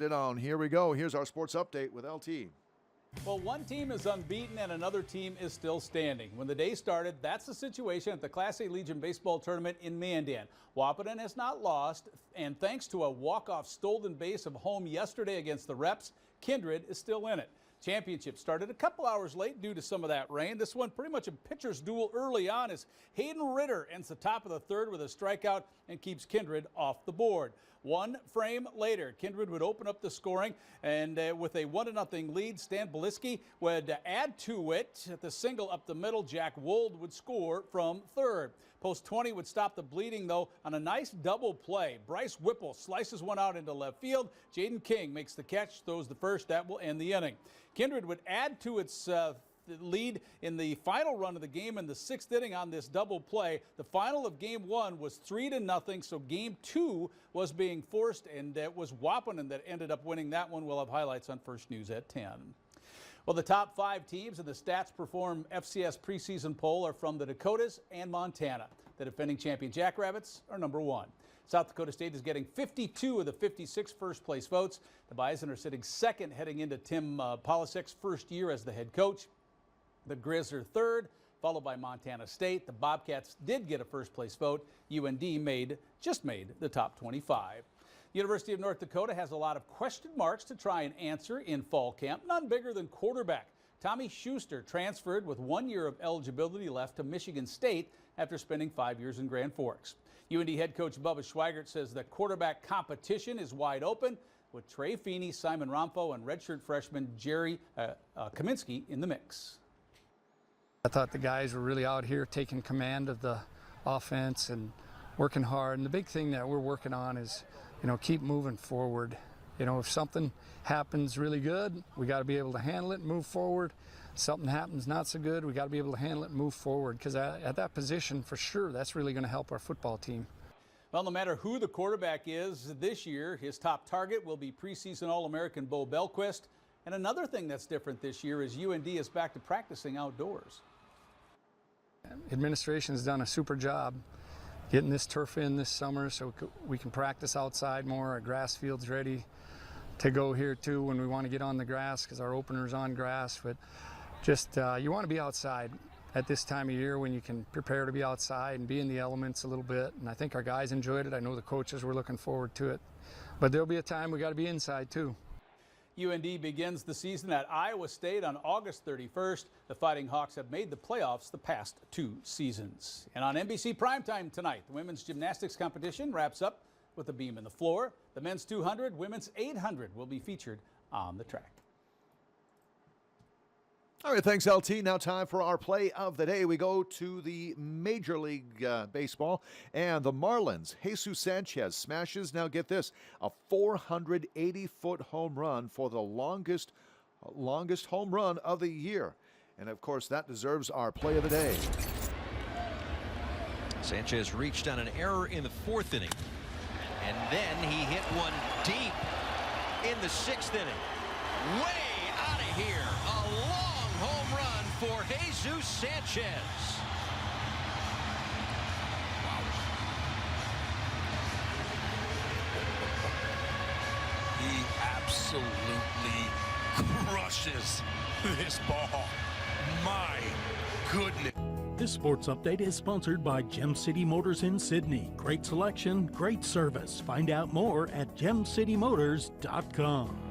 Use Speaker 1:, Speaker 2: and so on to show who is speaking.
Speaker 1: On. Here we go. Here's our sports update with LT.
Speaker 2: Well, one team is unbeaten and another team is still standing. When the day started, that's the situation at the Class A Legion Baseball Tournament in Mandan. Wahpeton has not lost, and thanks to a walk-off stolen base of home yesterday against the Reps, Kindred is still in it. Championship started a couple hours late due to some of that rain. This one pretty much a pitcher's duel early on as Hayden Ritter ends the top of the third with a strikeout and keeps Kindred off the board. One frame later, Kindred would open up the scoring, and with a 1-0 lead, Stan Beliski would add to it. At the single up the middle, Jack Wold would score from third. Post 20 would stop the bleeding, though, on a nice double play. Bryce Whipple slices one out into left field. Jaden King makes the catch, throws the first. That will end the inning. Kindred would add to its lead in the final run of the game in the 6th inning on this double play. The final of game 1 was 3-0, so game 2 was being forced, and it was Wahpeton that ended up winning that one. We'll have highlights on First News at 10. Well, the top 5 teams in the Stats Perform FCS preseason poll are from the Dakotas and Montana. The defending champion Jackrabbits are number 1. South Dakota State is getting 52 of the 56 first-place votes. The Bison are sitting second heading into Tim Polisek's first year as the head coach. The Grizz are third, followed by Montana State. The Bobcats did get a first-place vote. UND just made the top 25. University of North Dakota has a lot of question marks to try and answer in fall camp, none bigger than quarterback. Tommy Schuster transferred with 1 year of eligibility left to Michigan State after spending 5 years in Grand Forks. UND head coach Bubba Schweigert says the quarterback competition is wide open, with Trey Feeney, Simon Romfo, and redshirt freshman Jerry Kaminsky in the mix.
Speaker 3: I thought the guys were really out here taking command of the offense and working hard. And the big thing that we're working on is, keep moving forward. If something happens really good, we got to be able to handle it and move forward. Something happens not so good, we got to be able to handle it and move forward, because at that position, for sure, that's really going to help our football team.
Speaker 2: Well, no matter who the quarterback is this year, his top target will be preseason All-American Bo Belquist. And another thing that's different this year is UND is back to practicing outdoors.
Speaker 3: Administration has done a super job getting this turf in this summer so we can practice outside more. Our grass field's ready to go here too when we want to get on the grass, because our opener's on grass. But just you want to be outside at this time of year when you can prepare to be outside and be in the elements a little bit. And I think our guys enjoyed it. I know the coaches were looking forward to it. But there'll be a time we got to be inside too.
Speaker 2: UND begins the season at Iowa State on August 31st. The Fighting Hawks have made the playoffs the past 2 seasons. And on NBC Primetime tonight, the women's gymnastics competition wraps up with a beam in the floor. The men's 200, women's 800 will be featured on the track.
Speaker 1: All right, thanks, LT. Now time for our play of the day. We go to the Major League Baseball, and the Marlins. Jesus Sanchez smashes, now get this, a 480-foot home run for the longest home run of the year. And, of course, that deserves our play of the day.
Speaker 4: Sanchez reached on an error in the 4th inning, and then he hit one deep in the 6th inning. Way out of here. A long home run for Jesus Sanchez.
Speaker 5: He absolutely crushes this ball. My goodness.
Speaker 6: This sports update is sponsored by Gem City Motors in Sydney. Great selection, great service. Find out more at gemcitymotors.com.